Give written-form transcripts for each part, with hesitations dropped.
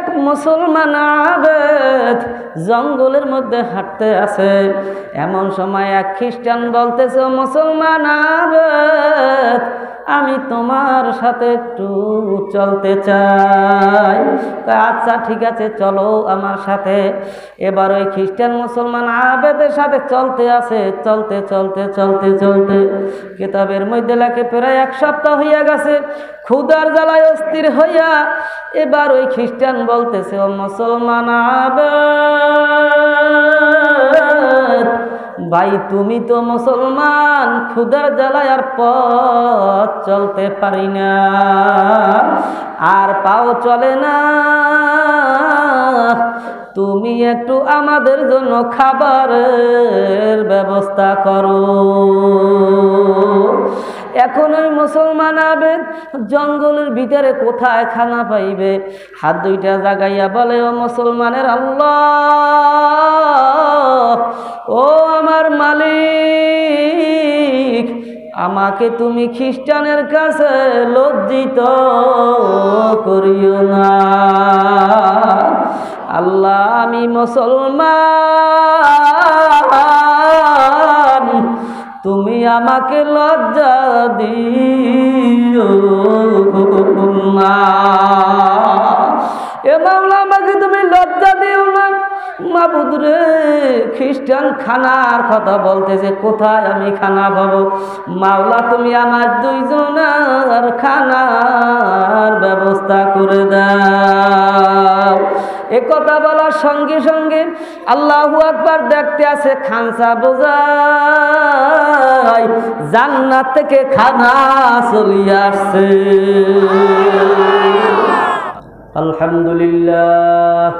এক মুসলমান আবেদ জঙ্গলের মধ্যে হাঁটতে আছে। এমন সময় এক খ্রিস্টান বলতেছে, মুসলমান আবেদ, আমি তোমার সাথে একটু চলতে চাই। আচ্ছা ঠিক আছে, চলো আমার সাথে। এবার ওই খ্রিস্টান মুসলমান আবেদের সাথে চলতে আছে। চলতে চলতে চলতে চলতে কিতাবের মধ্যে লেখে প্রায় 1 সপ্তাহ হইয়া গেছে। ক্ষুধার জ্বালায় অস্থির হইয়া এবার ওই খ্রিস্টান বলতেছে, ও মুসলমান আবেদ ভাই, তুমি তো মুসলমান, ক্ষুধার জ্বালায় আর পথ চলতে পারি না, আর পাও চলে না, তুমি একটু আমাদের জন্য খাবারের ব্যবস্থা করো। এখন ওই মুসলমান আবেদ জঙ্গলের ভিতরে কোথায় খানা পাইবে? হাত দুইটা জাগাইয়া বলে, ও মুসলমানের আল্লাহ, ও আমার মালিক, আমাকে তুমি খ্রিস্টানের কাছে লজ্জিত করিও না। আল্লাহ, আমি মুসলমান, তুমি আমাকে লজ্জা দিও না। এ মাওলা, আমাকে তুমি লজ্জা দিও না। মাবুদ রে, খ্রিস্টান খানার কথা বলতেছে, কোথায় আমি খানা পাবো? মাওলা, তুমি আমার 2 জনের খানার ব্যবস্থা করে দাও। এ কথা বলার সঙ্গে সঙ্গে আল্লাহু আকবার দেখতে আছে খানসা বোঝায় জান্নাত থেকে খানা চলে আসছে। আলহামদুলিল্লাহ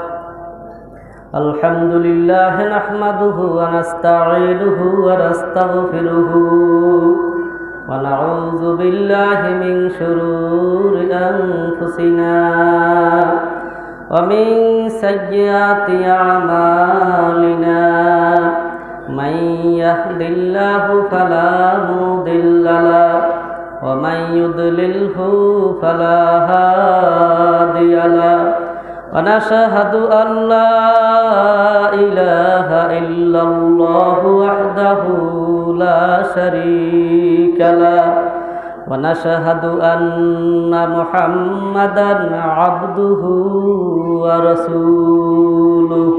আলহামদুলিল্লাহ নাহমাদুহু ওয়া নাস্তাঈনুহু ওয়া নাস্তাগফিরুহু ওয়া নাউযু বিল্লাহি মিন শুরুরি আনফুসিনা ওয়া মিন সাইয়্যাতি আমালিনা মান ইয়াহদিল্লাহু ফালা মুদিল্লা লাহু ওয়া মান ইউদ্লিলহু ফালা হাদিয়া লাহু। ونشهد أن لا إله إلا الله وحده لا شريك له ونشهد أن محمدا عبده ورسوله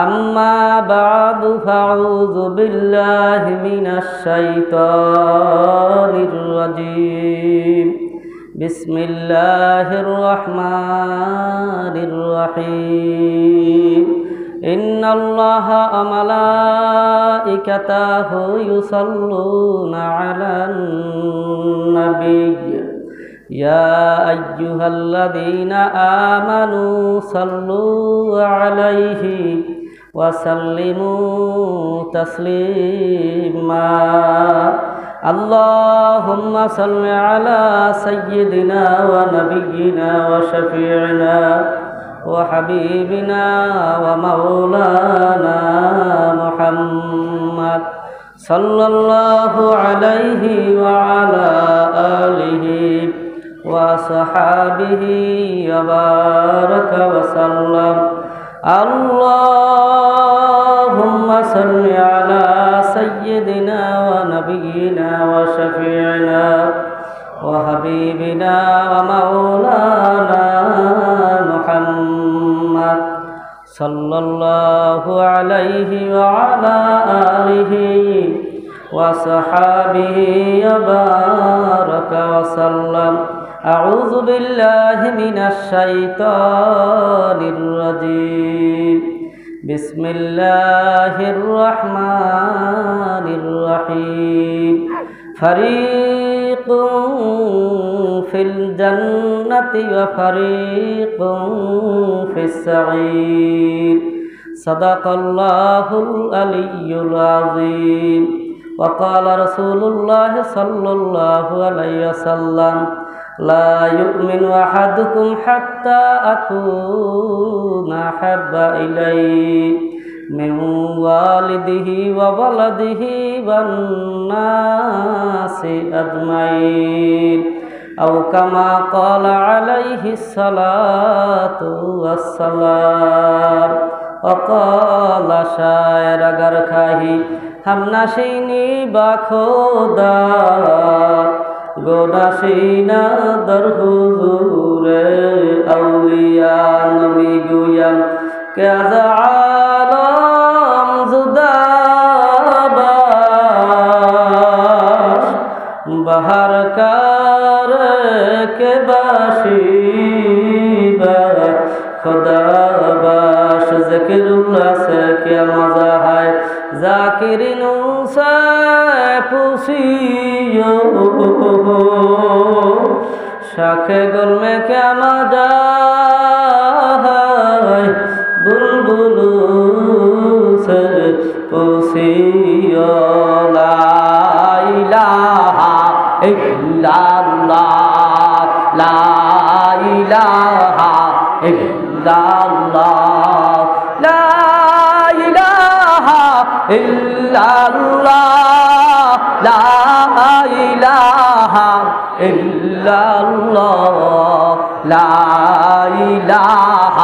أما بعد فأعوذ بالله من الشيطان الرجيم بسم الله الرحمن الرحيم إن الله وملائكته يصلون على النبي يا أيها الذين آمنوا صلوا عليه وسلموا تسليما اللهم صل على سيدنا ونبينا وشفيعنا وحبيبنا ومولانا محمد صلى الله عليه وعلى آله وصحابه وبارك وسلم اللهم صل على سيدنا ونبينا وشفيعنا وحبيبنا ومولانا محمد صلى الله عليه وعلى آله وصحابه وبارك وسلم أعوذ بالله من الشيطان الرجيم بسم الله الرحمن الرحيم فريق في الجنة وفريق في السعير صدق الله العلي العظيم وقال رسول الله صلى الله عليه وسلم لا يؤمن أحدكم حتى أكون أحب إليه من والده وولده والناس أجمعين আও কামা ক্বালা আলাইহিস সালাতু ওয়াস সালাম। وقال شاعر اگر خواهی هم نشینی با خدا گو نشینا در حضور اولیا نمی گویم که از عالم جدا باش بهر کار که باشی با خدا باش ذکرullah سے کیا مزہ ہے ذاکرینوں سے پوچھیو شاخ گل میں کیا مزہ ہے بلبلوں سے پوچھیو لا الہ الا اللہ لا الہ الا اللہ لا الہ الا اللہ لا الہ الا اللہ لا الہ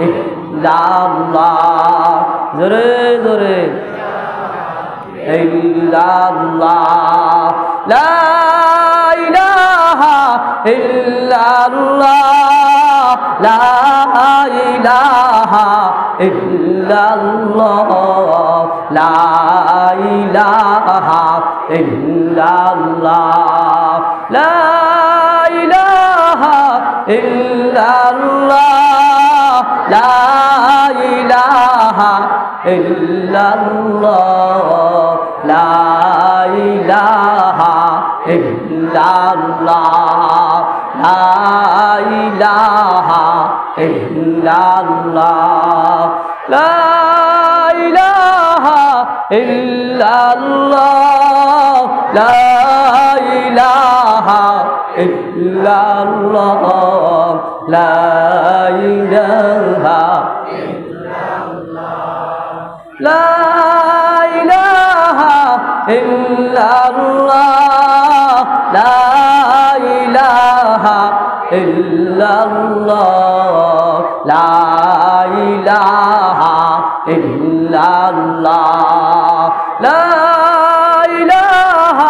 الا اللہ زورے زورے الا اللہ لا الہ الا اللہ لا الہ الا اللہ لا الہ الا اللہ لا الہ الا اللہ لا الہ الا اللہ لا الہ الا اللہ لا الہ الا اللہ لا الہ الا اللہ لا الہ الا اللہ لا الہ الا اللہ لا الہ الا اللہ لا الہ الا اللہ لا الہ الا اللہ لا الہ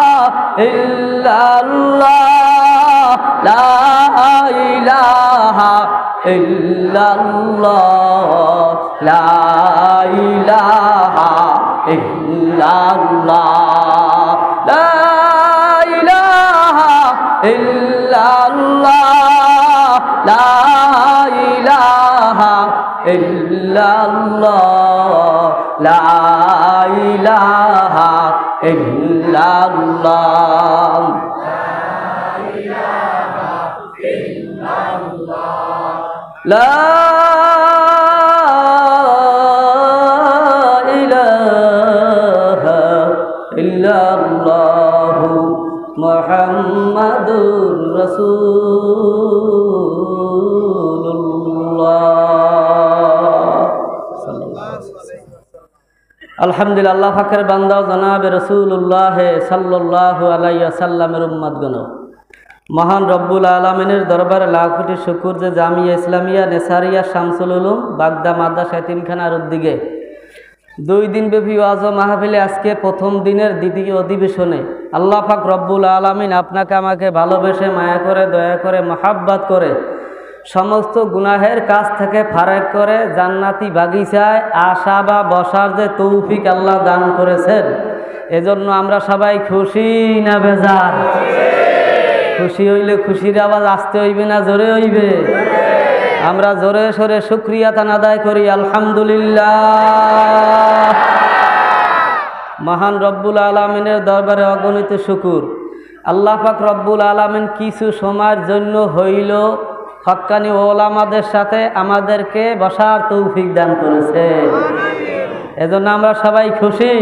الا اللہ لا الہ الا اللہ لا الہ الا اللہ لا الہ الا اللہ لا الہ الا اللہ لا الہ الا اللہ لا إله إلا الله محمد رسول الله الحمدللہ اللہ فکر بندہ جناب رسول اللہ صلی اللہ علیہ وسلم উম্মত গণ মহান রব্বুল আলামিনের দরবারে লাখ কোটি শুকর যে জামিয়া ইসলামিয়া নেসারিয়া শামসুল উলুম বাগদা মাদ্রাসা এতিমখানার উদ্যোগে 2 দিন ব্যাপী ওয়াজ ও মাহফিলে আজকে প্রথম দিনের দ্বিতীয় অধিবেশনে আল্লাহ পাক রব্বুল আলামিন আপনাকে আমাকে ভালোবেসে মায়া করে দয়া করে মহাব্বত করে সমস্ত গুনাহের কাজ থেকে ফারেক করে জান্নাতি বাগিচায় আশা বা বসার যে তৌফিক আল্লাহ দান করেছেন এজন্য আমরা সবাই খুশি না বেজার খুশি হইলে খুশির আওয়াজ আসতে হইবে না জোরে হইবে আমরা জোরে সরে শুকরিয়া তান আদায় করি আলহামদুলিল্লাহ মহান রব্বুল আলামিনের দরবারে অগণিত শুকর আল্লাহ পাক রব্বুল আলামিন কিছু সময়ের জন্য হইল হক্কানি ওলামাদের সাথে আমাদেরকে বসার তৌফিক দান করেছে এজন্য আমরা সবাই খুশি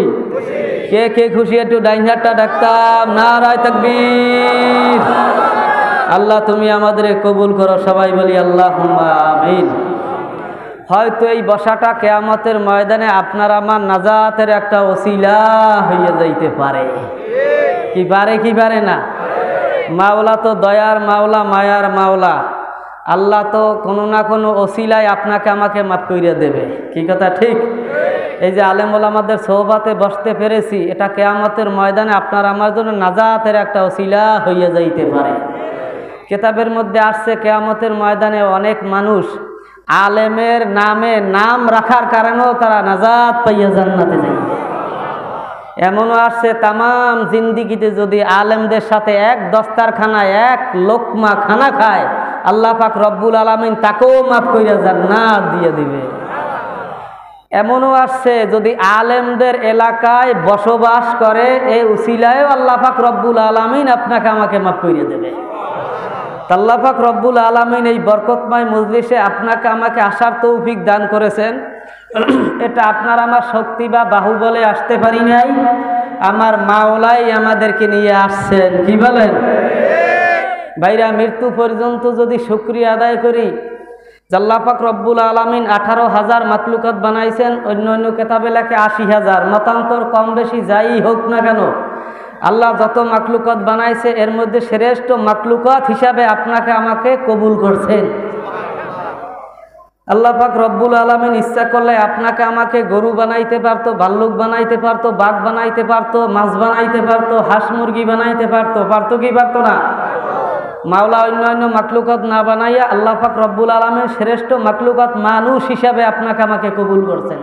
কে কে খুশি একটু ডাইন হাতটা ডাকতাম নারায়ে তাকবীর আল্লাহ তুমি আমাদের কবুল করো সবাই বলি আল্লাহুম্মা আমিন হয়তো এই বসাটা কিয়ামতের ময়দানে আপনার আমার নাজাতের একটা ওসিলা হয়ে যাইতে পারে কি পারে না মাওলা তো দয়ার মাওলা, মায়ার মাওলা। আল্লাহ তো কোনো না কোনো ওসিলায় আপনাকে আমাকে মাফ করিয়া দেবে। কি কথা ঠিক? এই যে আলেম ওলামাদের সোহবাতে বসতে পেরেছি, এটা কিয়ামতের ময়দানে আপনার আমার জন্য নাজাতের একটা ওসিলা হইয়া যাইতে পারে। কিতাবের মধ্যে আসছে কিয়ামতের ময়দানে অনেক মানুষ আলেমের নামে নাম রাখার কারণেও তারা নাজাত পাইয়া জান্নাতে যাইবে। এমনও আসছে তামাম জিন্দিগিতে যদি আলেমদের সাথে এক দস্তারখানায় এক লোকমা খানা খায়, আল্লাহ পাক রব্বুল আলামিন তাকেও মাফ কইরা জান্নাত দিয়ে দিবে। এমনও আসছে যদি আলেমদের এলাকায় বসবাস করে, এই উসিলায়ও আল্লাহ পাক রব্বুল আলামিন আপনাকে আমাকে মাফ কইরা দেবে। আল্লাহ পাক রব্বুল আলামিন এই বরকতময় মজলিসে আপনাকে আমাকে আসার তৌফিক দান করেছেন। এটা আপনার আমার শক্তি বা বাহুবলে আসতে পারি নাই, আমার মাওলাই আমাদেরকে নিয়ে আসছেন। কি বলেন ভাইরা? মৃত্যু পর্যন্ত যদি শুকরিয়া আদায় করি, আল্লাহ পাক রব্বুল আলামিন 18,000 মাখলুকাত বানাইছেন, অন্য অন্য কিতাবে লেখে 80,000, মতান্তর কম বেশি যাই হোক না কেন, আল্লাহ যত মাখলুকাত বানাইছে এর মধ্যে শ্রেষ্ঠ মাখলুকাত হিসাবে আপনাকে আমাকে কবুল করছেন। আল্লাহ পাক রব্বুল আলামিন ইচ্ছা করলে আপনাকে আমাকে গরু বানাইতে পারতো, ভাল্লুক বানাইতে পারতো, বাঘ বানাইতে পারতো, মাছ বানাইতে পারতো, হাঁস মুরগি বানাইতে পারতো। পারতো কি পারতো না? মাওলা অন্যান্য মাখলুকাত না বানাইয়া আল্লাহ পাক রব্বুল আলামিন শ্রেষ্ঠ মাখলুকাত মানুষ হিসাবে আপনাকে আমাকে কবুল করছেন।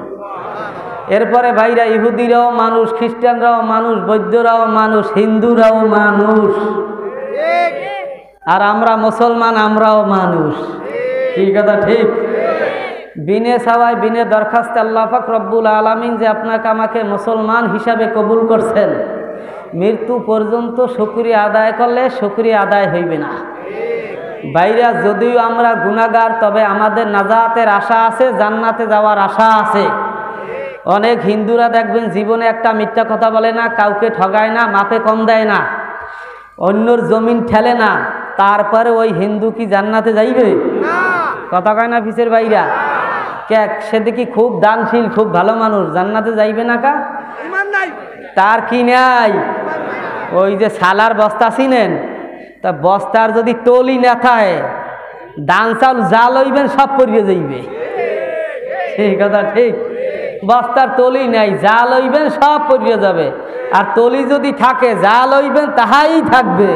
এরপরে ভাইরা, ইহুদিরাও মানুষ, খ্রিস্টানরাও মানুষ, বৌদ্ধরাও মানুষ, হিন্দুরাও মানুষ, আর আমরা মুসলমান, আমরাও মানুষ। কি কথা ঠিক? বিনে সাওয়ায় বিনে দরখাস্তে আল্লাহ পাক রব্বুল আলামিন যে আপনাকে আমাকে মুসলমান হিসাবে কবুল করছেন, মৃত্যু পর্যন্ত শুকরিয়া আদায় করলে শুকরিয়া আদায় হইবে না। বাইরা, যদিও আমরা গুনাহগার, তবে আমাদের নাজাতের আশা আছে, জান্নাতে যাওয়ার আশা আছে। অনেক হিন্দুরা দেখবেন জীবনে একটা মিথ্যা কথা বলে না, কাউকে ঠগায় না, মাপে কম দেয় না, অন্যর জমিন ঠেলে না, তারপরে ওই হিন্দু কি জান্নাতে যাইবে? কথা কয় না পিছের বাইরা? সে দেখি খুব দানশীল, খুব ভালো মানুষ, জান্নাতে যাইবে না কা? তার কি নাই? ওই যে সালার বস্তা চিনেন, তা বস্তার যদি তলি না থাকে, দান চাউল যা লইবেন সব পরিয়ে যাইবে। সেই কথা ঠিক। বস্তার তলি নাই, যা লইবেন সব পরিয়ে যাবে। আর তলি যদি থাকে, যা লইবেন তাহাই থাকবে।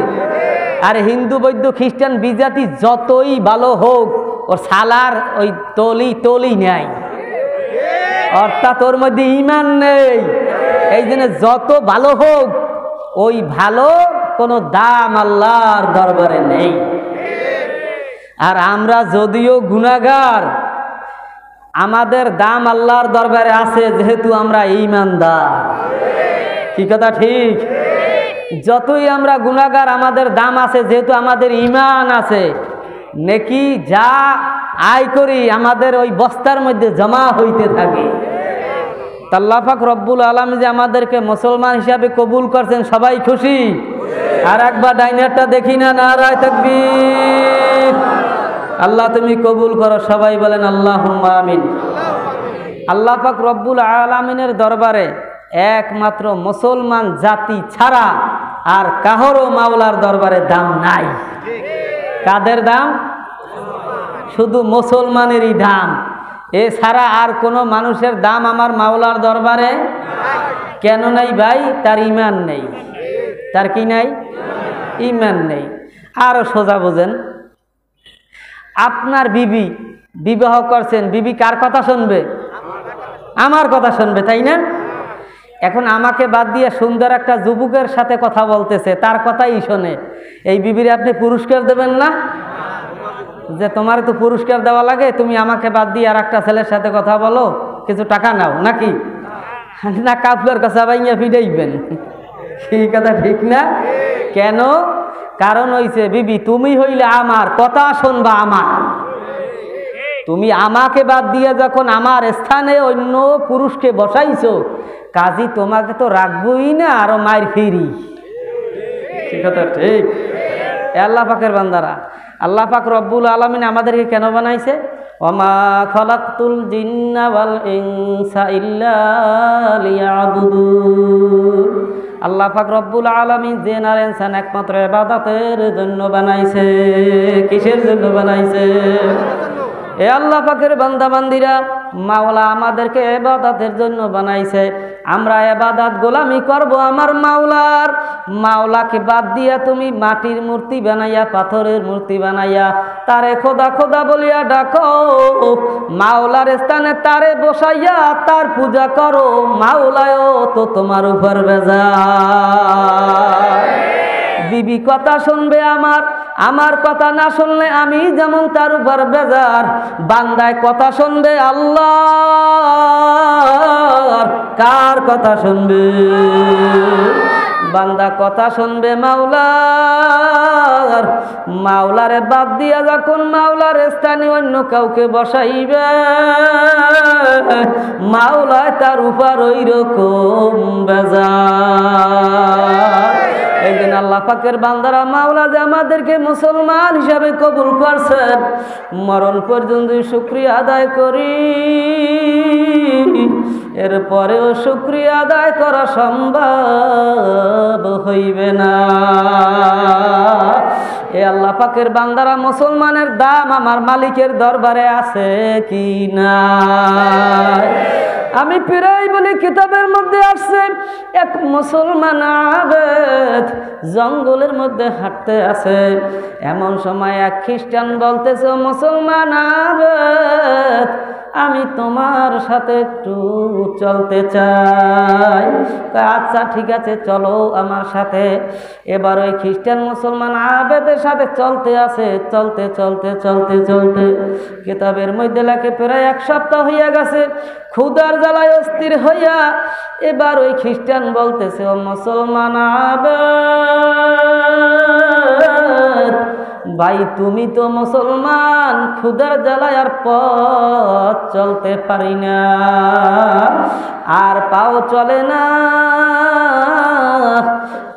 আর হিন্দু বৌদ্ধ খ্রিস্টান বিজাতি যতই ভালো হোক, ওর সালার ওই তলি নাই, অর্থাৎ ওর মধ্যে ঈমান নেই। এই জন্য যত ভালো হোক, ওই ভালো কোনো দাম আল্লাহর দরবারে নেই। আর আমরা যদিও গুনাহগার, আমাদের দাম আল্লাহর দরবারে আছে, যেহেতু আমরা ঈমানদার। কি কথা ঠিক? যতই আমরা গুনাহগার, আমাদের দাম আছে, যেহেতু আমাদের ঈমান আছে। নেকি যা আয় করি আমাদের ওই বস্তার মধ্যে জমা হইতে থাকে। আল্লাহ পাক রব্বুল আলামিন যে আমাদেরকে মুসলমান হিসাবে কবুল করছেন, সবাই খুশি? আর একবার ডাইনারটা দেখি না, নারায়ে তাকবীর। আল্লাহ তুমি কবুল করো, সবাই বলেন আল্লাহুম্মা আমিন। আল্লাহ পাক রব্বুল আলামিনের দরবারে একমাত্র মুসলমান জাতি ছাড়া আর কাহারও মাওলার দরবারে দাম নাই। কাদের দাম? শুধু মুসলমানেরই দাম। এছাড়া আর কোনো মানুষের দাম আমার মাওলার দরবারে কেন নাই ভাই? তার ঈমান নেই। তার কি নাই? ঈমান নেই। আরো সোজা বোঝেন, আপনার বিবি বিবাহ করছেন, বিবি কার কথা শুনবে? আমার কথা শুনবে, তাই না? এখন আমাকে বাদ দিয়ে সুন্দর একটা যুবকের সাথে কথা বলতেছে, তার কথাই শোনে। এই বিবিরে আপনি পুরস্কার দেবেন না? যে তোমার তো পুরস্কার দেওয়া লাগে, তুমি আমাকে বাদ দিয়ে আর একটা ছেলের সাথে কথা বলো, কিছু টাকা নাও, নাকি? না, কাপলার কাছে বাইয়া ফিরাইবেন। সেই কথা ঠিক না? কেন? কারণ হইছে, বিবি তুমি হইলে আমার কথা শুনবা আমার। তুমি আমাকে বাদ দিয়ে যখন আমার স্থানে অন্য পুরুষকে বসাইছো, কাজী তোমাকে তো রাখবই না, আরো মায়ের ফিরি। ঠিক কথা ঠিক। আল্লাহ পাকের বান্দারা, আল্লাহ পাক রব্বুল আলামিন আমাদেরকে কেন বানাইছে? ওমা খালাকতুল জিন্না ওয়াল ইনসা ইল্লা লিয়াবুদুন। আল্লাহ পাক রব্বুল আলামিন জিন আর ইনসান একমাত্র ইবাদতের জন্য বানাইছে। কিসের জন্য বানাইছে? এ আল্লাহ পাকের বান্দা বান্দিরা, মাওলা আমাদেরকে ইবাদতের জন্য বানাইছে। আমরা ইবাদত গোলামি করব আমার মাওলার। মাওলাকে বাদ দিয়া তুমি মাটির মূর্তি বানাইয়া, পাথরের মূর্তি বানাইয়া তারে খোদা খোদা বলিয়া ডাকো, মাওলার স্থানে তারে বসাইয়া তার পূজা করো, মাওলায়ও তো তোমার উপর বেজার। বিবি কথা শুনবে আমার কথা না শুনলে আমি যেমন তার উপর বেজার। বান্দায় কথা শুনবে আল্লাহ, কার কথা শুনবে? বান্দা কথা শুনবে মাওলার। মাওলারে বাদ দিয়া যখন মাওলার স্থানে অন্য কাউকে বসাইবে, মাওলায় তার উপর ওই রকম বেজার। এই দিন আল্লাহ পাকের বান্দারা, মাওলা যে আমাদেরকে মুসলমান হিসাবে কবুল করছেন, মরণ পর্যন্ত শুকরিয়া আদায় করি। এরপরেও শুকরিয়া আদায় করা সম্ভব হইবে না। এ আল্লাহ পাকের বান্দারা, মুসলমানের দাম আমার মালিকের দরবারে আছে কি না? আমি প্রায় বলি, কিতাবের মধ্যে আসছে এক মুসলমান আবেদ জঙ্গলের মধ্যে হাঁটতে আছে। এমন সময় এক খ্রিস্টান বলতেছে, মুসলমান আবেদ, আমি তোমার সাথে একটু চলতে চাই। আচ্ছা ঠিক আছে, চলো আমার সাথে। এবার ওই খ্রিস্টান মুসলমান আবেদের সাথে চলতে আছে। চলতে চলতে চলতে চলতে কিতাবের মধ্যে লেখে প্রায় এক সপ্তাহ হইয়া গেছে। ক্ষুধার জ্বালায় অস্থির হইয়া এবার ওই খ্রিস্টান বলতেছে, ও মুসলমান আবেদ ভাই, তুমি তো মুসলমান, ক্ষুধার জ্বালায় আর পথ চলতে পারি না, আর পাও চলে না।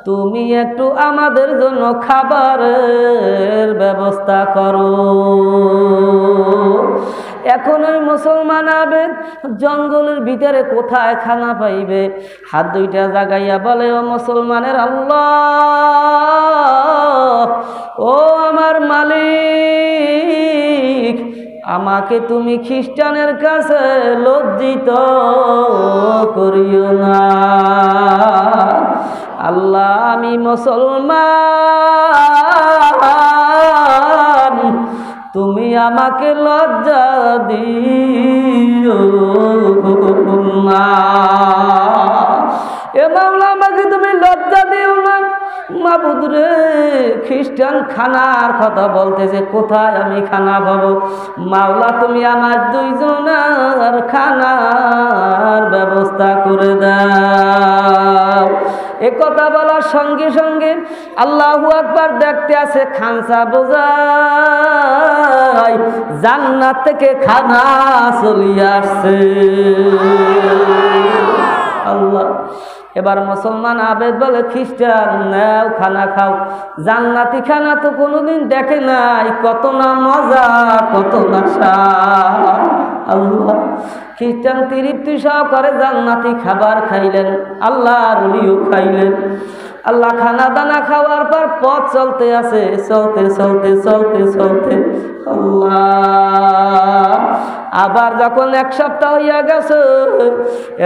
তুমি একটু আমাদের জন্য খাবারের ব্যবস্থা করো। এখন ওই মুসলমান আবেদ জঙ্গলের ভিতরে কোথায় খানা পাইবে? হাত দুইটা জাগাইয়া বলে, ও মুসলমানের আল্লাহ, ও আমার মালিক, আমাকে তুমি খ্রিস্টানের কাছে লজ্জিত করিও না। আল্লাহ, আমি মুসলমান, তুমি আমাকে লজ্জা দিও না। এ মাওলা, আমাকে তুমি লজ্জা দিও না। মাবুদ রে, খ্রিস্টান খানার কথা বলতেছে, কোথায় আমি খানা পাবো? মাওলা, তুমি আমার দুইজনের খানার ব্যবস্থা করে দাও। এ কথা বলার সঙ্গে সঙ্গে আল্লাহু আকবার দেখতে আছে, খানসা বোঝাই জান্নাত থেকে খানা চলিয়ে আসছে। আল্লাহ। এবার মুসলমান আবেদ বলে, খ্রিস্টান নাও খানা খাও। জান্নাতি খানা তো কোনোদিন দেখে নাই, কত না মজা, কত না স্বাদ। আল্লাহ, খ্রিস্টান তৃপ্তি সহকারে জান্নাতি খাবার খাইলেন, আল্লাহর ওলিও খাইলেন। আল্লাহ খানা দানা খাওয়ার পর পথ চলতে আছে, চলতে চলতে চলতে চলতে আল্লাহ, আবার যখন এক সপ্তাহ হইয়া গেছে,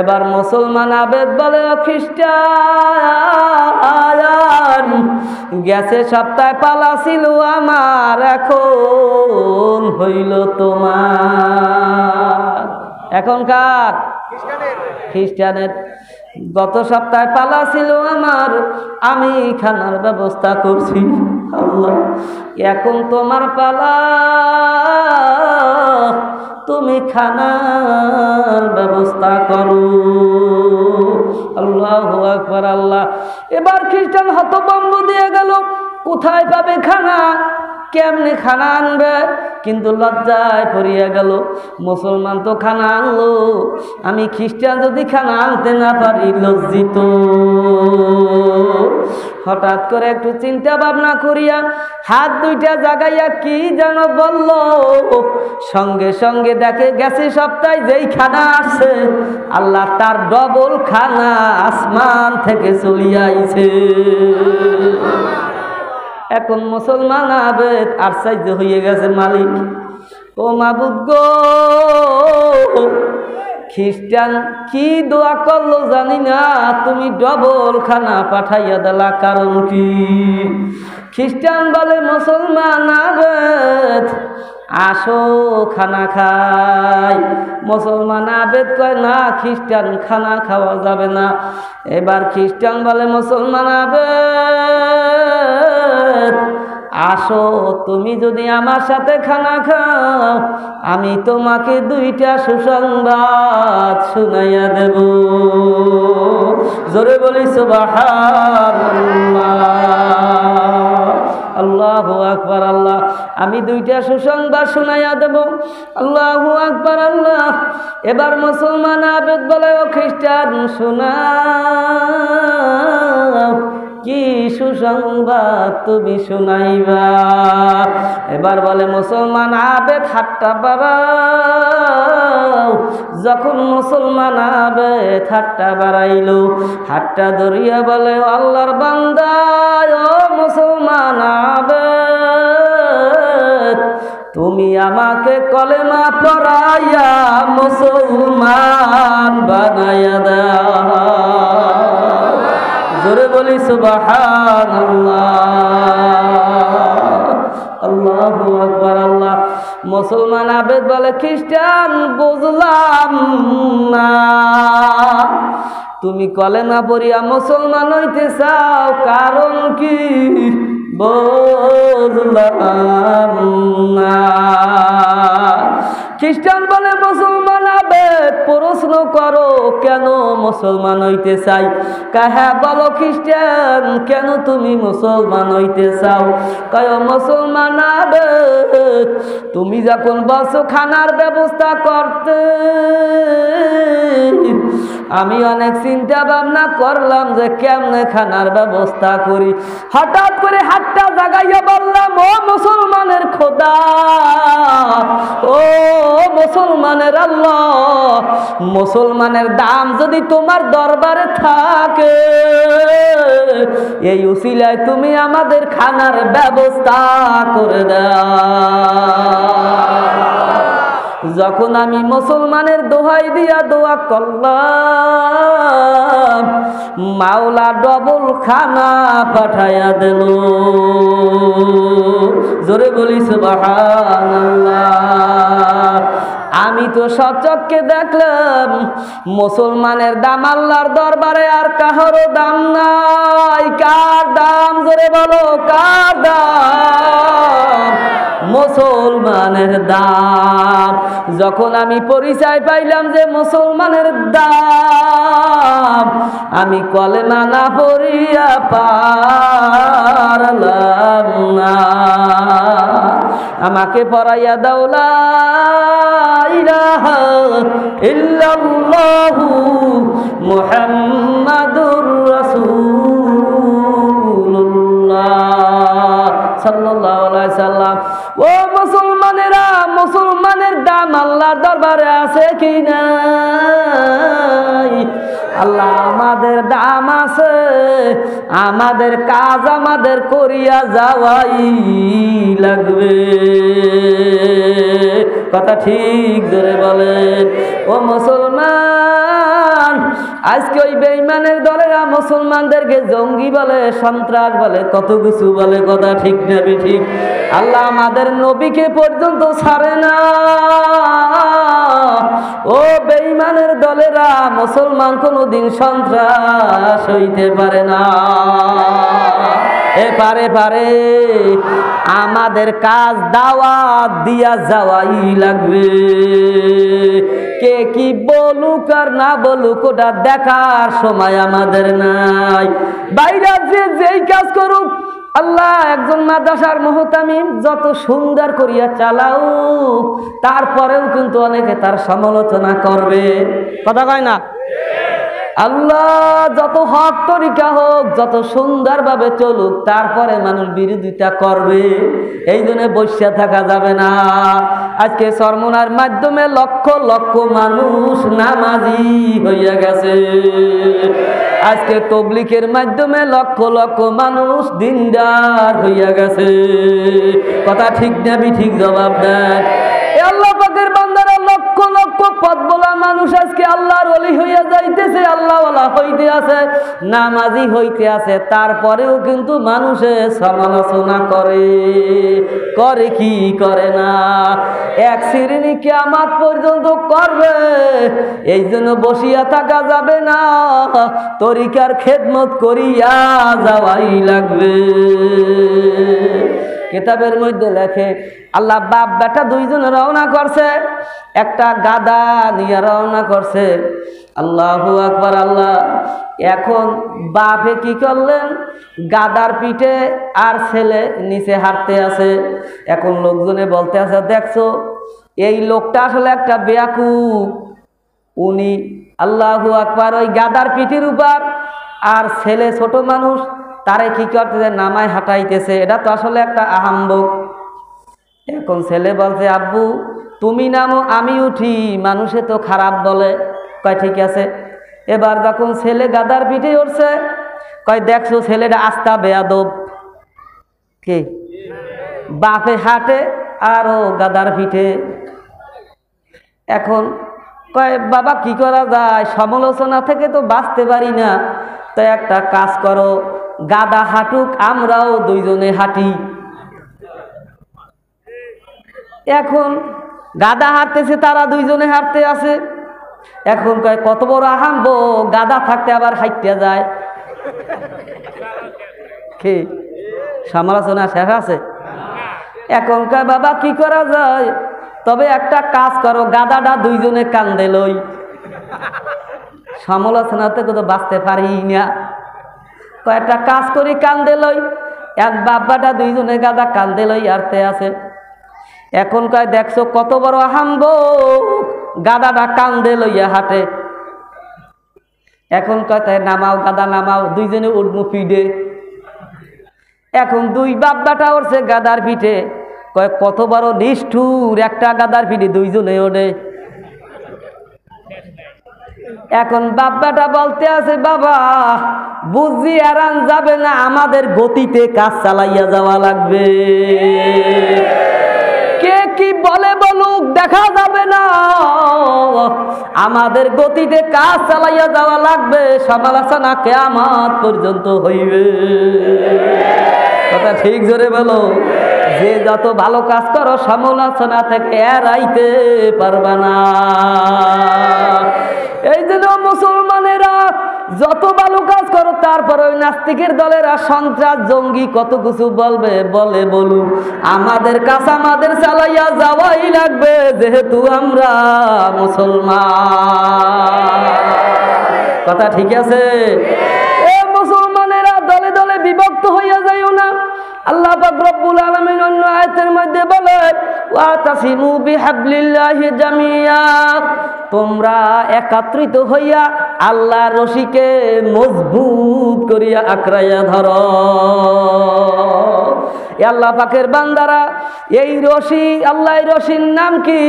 এবার মুসলমান আবেদ বলে, খ্রিস্টান গেছে সপ্তাহে পালা ছিল আমার, এখন হইল তোমার। এখনকার খ্রিস্টানের গত সপ্তাহে পালা ছিল আমার, আমি খানার ব্যবস্থা করছি। আল্লাহ, এখন তোমার পালা, তুমি খানার ব্যবস্থা করো। আল্লাহু আকবার। আল্লাহ। এবার খ্রিস্টান হতভম্ব দিয়ে গেল, কোথায় পাবে খানা? কেমনে খানা আনবে, কিন্তু লজ্জায় পড়িয়া গেল। মুসলমান তো খানা আনলো, আমি খ্রিস্টান যদি খানা আনতে না পারি লজ্জিত। হঠাৎ করে একটু চিন্তা ভাবনা করিয়া হাত দুইটা জাগাইয়া কি যেন বলল, সঙ্গে সঙ্গে দেখে গেছে সপ্তাহে যেই খানা আসছে আল্লাহ তার ডবল খানা আসমান থেকে চলিয়া আইছে। এখন মুসলমান আবেদ আর সাইজ হয়ে গেছে মালিক, ও মাবুদ গো, খ্রিস্টান কি দোয়া করলো জানি না, তুমি ডবল খানা পাঠাইয়া দিলা, কারণ কি? খ্রিস্টান বলে মুসলমান আবেদ আসো খানা খাই। মুসলমান আবেদ কয় না, খ্রিস্টান খানা খাওয়া যাবে না। এবার খ্রিস্টান বলে মুসলমান আবেদ আসো, তুমি যদি আমার সাথে খানা খাও আমি তোমাকে দুইটা সুসংবাদ শুনাইয়া দেব। জোরে বলি সুবহানাল্লাহ, আল্লাহু আকবার। আল্লাহ আমি দুইটা সুসংবাদ শুনাইয়া দেব। আল্লাহু আকবার আল্লাহ। এবার মুসলমান আবেদ বলে, ও খ্রিস্টান শোনাও, কি সুসংবাদ তুমি শুনাইবা? এবার বলে মুসলমান আবেদ হাতটা বাড়াও। যখন মুসলমান আবেদ হাতটা বাড়াইল, হাতটা ধরিয়া বলে, আল্লাহর বান্দা ও মুসলমান আবেদ, তুমি আমাকে কলেমা পড়াইয়া মুসলমান বানাইয়া দাও। জোরে বলি সুবহানাল্লাহ, আল্লাহু আকবার। আল্লাহ মুসলমান আবেদ বলে, খ্রিস্টান বুঝলাম না, তুমি কলেমা পড়িয়া মুসলমান হইতে চাও, কারণ কি? বুঝলাম না। খ্রিস্টান বলে, মুসলমান আবেদ প্রশ্ন করো কেন মুসলমান হইতে চাই? হ্যাঁ বলো খ্রিস্টান, কেন তুমি মুসলমান হইতে চাও? কয় মুসলমান আবেদ, তুমি যখন বসো খানার ব্যবস্থা করতে, আমি অনেক চিন্তা ভাবনা করলাম যে কেমনে খানার ব্যবস্থা করি। হঠাৎ করে হাতটা জাগাইয়া বললাম, ও মুসলমানের খোদা, ও মুসলমানের আল্লাহ, মুসলমানের দাম যদি তোমার দরবারে থাকে, এই উসিলায় তুমি আমাদের খানার ব্যবস্থা করে দাও। যখন আমি মুসলমানের দোহাই দিয়া দোয়া করলাম, মাওলা ডবল খানা পাঠাইয়া দিল। জোরে বলি সুবহানাল্লাহ। আমি তো সচক্ষে দেখলাম মুসলমানের দাম আল্লাহর দরবারে আর কাহারও দাম নাই। কার দাম? জোরে বলো, কার দাম? মুসলমানের দাম। যখন আমি পরিচয় পাইলাম যে মুসলমানের দাম, আমি কলেমা না পড়িয়া পারলাম না। আমাকে পড়াইয়া দাও লা ইলাহা ইল্লাল্লাহু মুহাম্মাদুর রাসূলুল্লাহ সাল্লাল্লাহু আলাইহি সাল্লাম। ও মুসলমানেরা, মুসলমানের দাম আল্লাহর দরবারে আছে কি নাই? আল্লাহ আমাদের দাম আছে, আমাদের কাজ আমাদের করিয়া যাওয়াই লাগবে। কথা ঠিক জোরে বলেন। ও মুসলমান, আজকে ওই বেঈমানের দলেরা মুসলমানদেরকে জঙ্গি বলে, সন্ত্রাস বলে, কত কিছু বলে। কথা ঠিক না ঠিক? আল্লাহ আমাদের নবীকে পর্যন্ত ছাড়ে না। ও বেঈমানের দলেরা, মুসলমান কোনোদিন সন্ত্রাস হইতে পারে না। পারে আমাদের কাজ দাওয়াত দিয়া যাওয়াই লাগবে। কে কি বলুক আর না বলুক ওটা দেখার সময় আমাদের নাই। বাইরে যে যেই কাজ করুক, আল্লাহ একজন মাদ্রাসার মুহতামিম যত সুন্দর করিয়া চালাও, তারপরেও কিন্তু অনেকে তার সমালোচনা করবে, কথা কয় না? আল্লাহ যত হক তরিকা হোক, যত সুন্দরভাবে চলুক, তারপরে মানুষ বিরোধিতা করবে। এই জন্য বসে থাকা যাবে না। আজকে চরমনার মাধ্যমে লক্ষ লক্ষ মানুষ নামাজি হইয়া গেছে। আজকে তবলিগের মাধ্যমে লক্ষ লক্ষ মানুষ দিনদার হইয়া গেছে। কথা ঠিক না? ঠিক জবাব দেন। আল্লাহ পাকের বান্দারা লক্ষ লক্ষ পথ বলা মানুষ আজকে আল্লাহর ওলি হইয়া যাইতেছে, আল্লাহওয়ালা হইতে আছে, নামাজি হইতে আছে, তারপরেও কিন্তু মানুষের সমালোচনা করে কি করে না? এক শ্রেণী কিয়ামত পর্যন্ত করবে। এই জন্য বসিয়া থাকা যাবে না, তরিকার খেদমত করিয়া যাওয়াই লাগবে। কিতাবের মধ্যে লেখে আল্লাহ বাপ বেটা দুইজন রওনা করছে, একটা গাদা নিয়ে রওনা করছে। আল্লাহু আকবার। আল্লাহ এখন বাপে কি করলেন, গাদার পিঠে আর ছেলে নিচে হাঁটতে আছে। এখন লোকজনে বলতে আছে, দেখছো এই লোকটা আসলে একটা বেয়াকুব। উনি আল্লাহু আকবার ওই গাদার পিঠের উপর, আর ছেলে ছোট মানুষ তারে কি করতেছে, নামায় হাঁটাইতেছে। এটা তো আসলে একটা আহাম্বক। এখন ছেলে বলছে, আব্বু তুমি নামো আমি উঠি, মানুষে তো খারাপ বলে। কয় ঠিক আছে। এবার যখন ছেলে গাদার পিঠে উঠছে, কয় দেখছো ছেলেটা আস্তা বেয়াদব। কি বাপে হাঁটে আর ও গাদার পিঠে। এখন কয় বাবা কি করা যায়, সমালোচনা থেকে তো বাঁচতে পারি না, তো একটা কাজ করো, গাদা হাঁটুক আমরাও দুইজনে হাঁটি। এখন গাদা হাঁটতেছে, তারা দুইজনে হাঁটতে আছে। এখন কয় কত বড় আহাম্বো, গাদা থাকতে আবার হাঁটতে যায়। কি সমালোচনা শেষ আছে? এখন কয় বাবা কি করা যায়, তবে একটা কাজ করো, গাদাটা দুইজনে কান্দে লই। সমালোচনা থেকে তো বাঁচতে পারি না, কয়েকটা কাজ করি, কান্দে লই। এক বাব্বাটা দুইজনে গাদা কান্দে লই আরতে আছে। এখন কয় দেখছো কত বড় আহাম্বক, গাদাটা কান্দে লইয়া হাঁটে। এখন কয় তাই নামাও, গাদা নামাও, দুইজনে উঠবো পিঠে। এখন দুই বাব্বাটা উঠছে গাদার পিঠে। কয় কত বড় নিষ্ঠুর, একটা গাদার পিঠে দুইজনে ওঠে। এখন বাব্বাটা বলতে আছে, বাবা বুঝি আরাম যাবে না, আমাদের গতিতে কাজ চালাইয়া যাওয়া লাগবে। কে কি বলে বলুক, দেখা যাবে না, আমাদের গতিতে কাজ চালাইয়া যাওয়া লাগবে। সমালোচনা কিয়ামত পর্যন্ত হইবে। কথা ঠিক জোরে বলো। যে যত ভালো কাজ করো, সমালোচনা থেকে এড়াইতে পারবে না। এই জন্য মুসলমানেরা যত ভালো কাজ করো, তারপরে ওই নাস্তিকের দলেরা সন্ত্রাস জঙ্গি কত কিছু বলবে, বলে বলুক, আমাদের কাজ আমাদের চালাইয়া যাওয়াই লাগবে, যেহেতু আমরা মুসলমান। কথা ঠিক আছে? এই মুসলমানেরা দলে দলে বিভক্ত হইয়া যাইও না। আল্লাহ পাক রব্বুল আলামিন অন্য আয়াতের মধ্যে বলে, ওয়াতাসিমু বিহাবলিল্লাহি জামিয়া, তোমরা একত্রিত হইয়া আল্লাহর রশিকে মজবুত করিয়া আঁকড়াইয়া ধরো। আল্লাহ পাকের বান্দারা, এই রশি, আল্লাহ রশির নাম কি?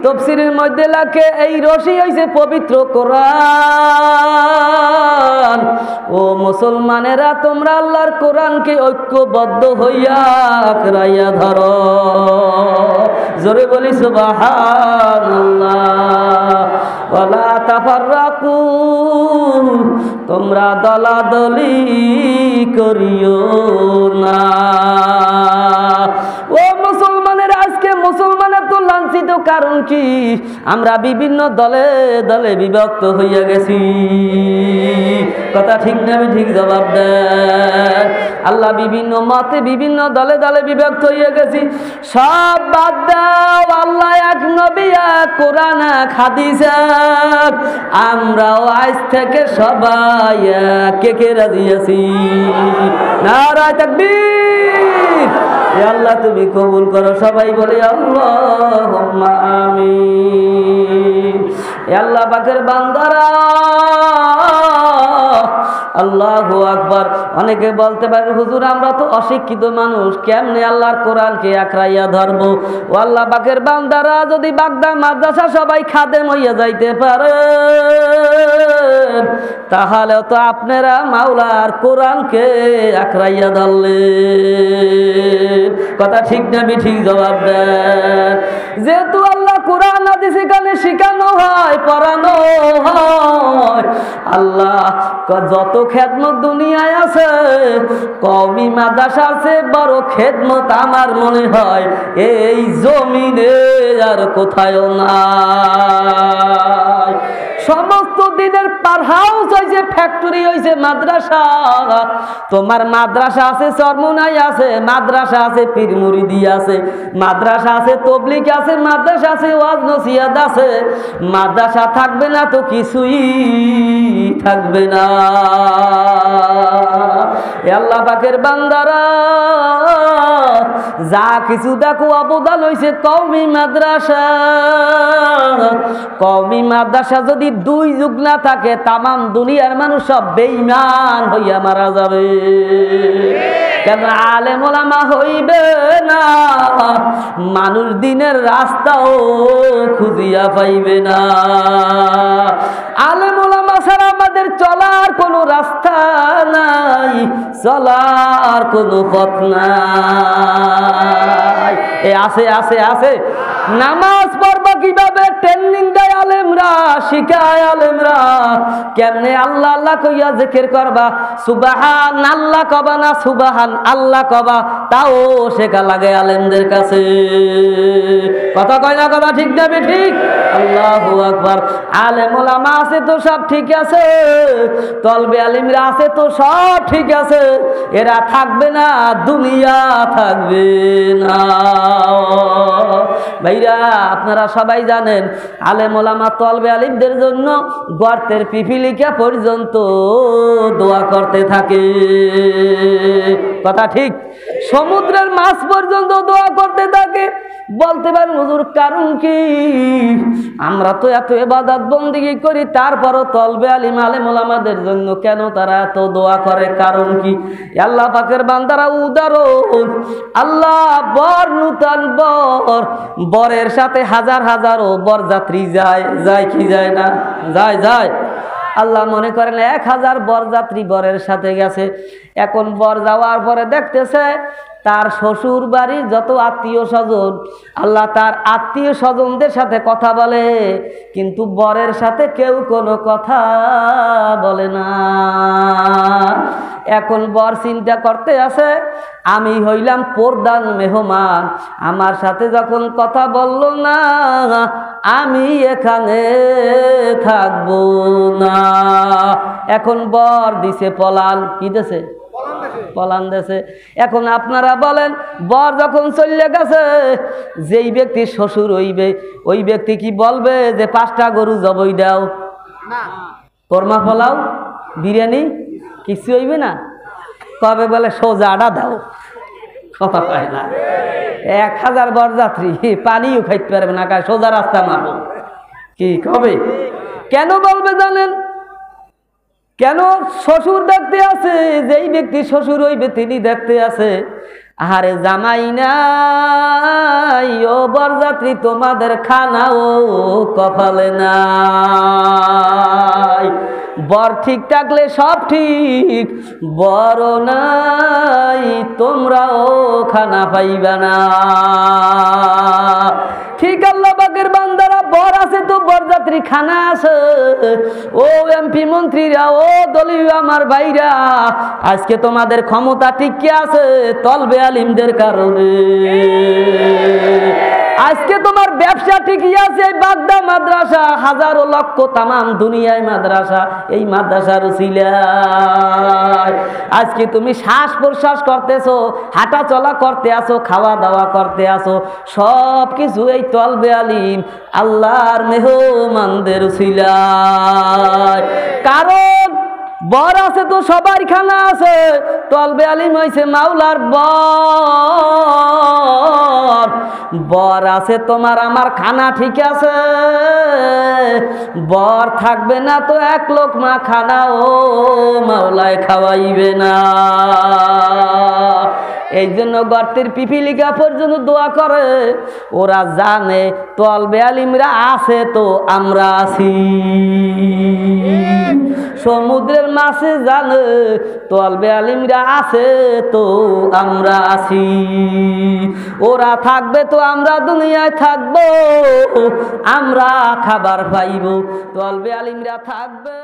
তাফসীরের মধ্যে লেখে এই রশি হইছে পবিত্র কোরআন। ও মুসলমানেরা, তোমরা আল্লাহর কোরআনকে ঐক্যবদ্ধ হইয়া আঁকড়াইয়া ধরো। জোরে বলি সুবহানাল্লাহ। ওয়ালা তাফাররাকু, তোমরা দলাদলি করিও না। ও মুসলমানের, আজকে মুসলমানের তো লাঞ্ছিত কারণ কি? আমরা বিভিন্ন দলে দলে বিভক্ত হইয়া গেছি। কথা ঠিক না ঠিক? জবাব দেন। আল্লাহ বিভিন্ন মতে বিভিন্ন দলে দলে বিভক্ত হইয়া গেছি। সব বাদ দাও, আল্লাহ এক, নবী এক, কোরআন এক, হাদিস এক। আমরাও আজ থেকে সবাই কে কে রাজি আছি? নারায়ে তাকবীর। আল্লাহ তুমি কবুল করো, সবাই বলি আল্লাহুম্মা আমিন। আল্লাহ পাকের বান্দারা, আল্লাহু আকবার। অনেকে বলতে পারে হুজুর আমরা তো অশিক্ষিত মানুষ, কেমনে আল্লাহর কোরআনকে আঁকড়াইয়া ধরবো? ও আল্লাহ পাকের বান্দারা, যদি বাগদা মাদ্রাসা সবাই খাদেম হইয়া যাইতে পারে, তাহলে তো আপনারা মাওলার কোরআনকে আঁকড়াইয়া ধরলেন। কথা ঠিক না ঠিক? জবাব দেন। যেহেতু আল্লাহ কোরআন হাদিস এখানে শিখানো হয়, পড়ানো হয়, আল্লাহ যত খেদমত দুনিয়ায় আছে, কওমি মাদ্রাসা আছে বড় খেদমত আমার মনে হয় এই জমিনে আর কোথাও নাই। সমস্ত দিনের পার হাউস হয়েছে, ফ্যাক্টরি হয়েছে মাদ্রাসা। তোমার মাদ্রাসা আছে চরমোনাই আছে, মাদ্রাসা আছে পীর মুরিদি আছে, মাদ্রাসা আছে তবলিগ আছে, মাদ্রাসা আছে ওয়াজ নসিহত আছে। মাদ্রাসা থাকবে না তো কিছুই থাকবে না। আল্লাহ পাকের বান্দারা, যা কিছু দেখো অবদান হয়েছে কওমি মাদ্রাসা। কওমি মাদ্রাসা যদি দুই যুগ না থাকে, তামাম দুনিয়ার মানুষ সব বেঈমান হইয়া মারা যাবে। কেন? আলেম ওলামা হইবে না, মানুষ দিনের রাস্তাও খুঁজিয়া পাইবে না। আলেম ওলামা ছাড়া আমাদের চলার কোনো রাস্তা নাই, চলার কোনো পথ নাই। আছে আছে আছে। নামাজ পড়বা কিভাবে? ট্রেনিং দেয় আলেমরা, শিখায় আলেমরা। কেমনে আল্লাহ আল্লাহ কইয়া জিকির করবা? সুবহান আল্লাহ কবা না সুবহান আল্লাহ কবা, তাও শেখা লাগে আলেমদের কাছে। কথা কয় না? কথা ঠিক না ঠিক? আল্লাহু আকবার। আলেম ওলামা আছে তো সব ঠিক আছে, তলবে আলিমরা আছে তো সব ঠিক আছে। এরা থাকবে না, দুনিয়া থাকবে না। ভাইরা, আপনারা সবাই জানেন আলেম ওলামা তলবে আলিমদের জন্য গর্তের পিপিলিকা পর্যন্ত দোয়া করতে থাকে। কথা ঠিক? সমুদ্রের মাছ পর্যন্ত দোয়া করতে থাকে। বলতে পারেন হুজুর কারণ কি? আমরা তো এত ইবাদত বন্দেগী করি, তারপরও তলবে আলিম আলেম ওলামাদের জন্য কেন তারা এত দোয়া করে? কারণ কি? আল্লাহ পাকের বান্দারা উদাহরণ। আল্লাহ বর, নূতন বর, বরের সাথে হাজার হাজারো বরযাত্রী যায়, যায় কি যায় না? যায় যায়। আল্লাহ মনে করেন 1000 বরযাত্রী বরের সাথে গেছে। এখন বর যাওয়ার পরে দেখতেছে তার শ্বশুর বাড়ির যত আত্মীয় স্বজন, আল্লাহ তার আত্মীয় স্বজনদের সাথে কথা বলে, কিন্তু বরের সাথে কেউ কোনো কথা বলে না। এখন বর চিন্তা করতে আছে, আমি হইলাম প্রধান মেহমান, আমার সাথে যখন কথা বললো না, আমি এখানে থাকবো না। এখন বর দিছে পলান। কি দিছে? পলান দেশে। এখন আপনারা বলেন, বর যখন চলে গেছে, যেই ব্যক্তি শ্বশুর হইবে ওই ব্যক্তি কি বলবে যে 5টা গরু জবাই দাও, কোরমা পোলাও, বিরিয়ানি কিছু হইবে না? কবে বলে সোজাটা দাও। কথা পায় না। 1000 বরযাত্রী পানিও খাইতে পারবে না, সোজা রাস্তা মারো। কি কবে? কেন বলবে জানেন? কেন? শ্বশুর দেখতে আছে, যেই ব্যক্তি শ্বশুর হইবে তিনি দেখতে আছে, আরে জামাই নাই, ও বরযাত্রী তোমাদের খানাও কপালে নাই। বর ঠিক থাকলে সব ঠিক, বর নাই তোমরাও খানা পাইবা না। ঠিক আল্লাহ পাকের বান্দারা, বর আছে তো বরযাত্রী খানা আছে। ও এমপি মন্ত্রীরা, ও দলীয় আমার ভাইরা, আজকে তোমাদের ক্ষমতা টিকে আছে তলবে আলিমদের কারণে। আজকে তোমার ব্যবসা ঠিকই আছে, এই বাগদা মাদ্রাসা হাজারো লক্ষ তামাম দুনিয়ায় মাদ্রাসা, এই মাদ্রাসার উসিলায় আজকে তুমি শ্বাস প্রশ্বাস করতেছো, হাঁটা চলা করতে আসো, খাওয়া দাওয়া করতে আসো, সব কিছু এই তলবে আলিম আল্লাহর মেহমানদের উসিলায়। কারণ বর আছে তো সবার খানা আছে, তলবে আলিম হইছে মাওলার বর। বর আছে তোমার আমার খানা ঠিক আছে, বর থাকবে না তো এক লোকমা খানা ও মাওলায় খাওয়াইবে না। এই জন্য গর্তের পিপিলিকা পর্যন্ত দোয়া করে, ওরা জানে তলবে আলিমরা আছে তো আমরা আছি। সমুদ্রের মাছে জানে তলবে আলিমরা আছে তো আমরা আছি। ওরা থাকবে তো আমরা দুনিয়ায় থাকবো, আমরা খাবার পাইব, তলবে আলিমরা থাকবে।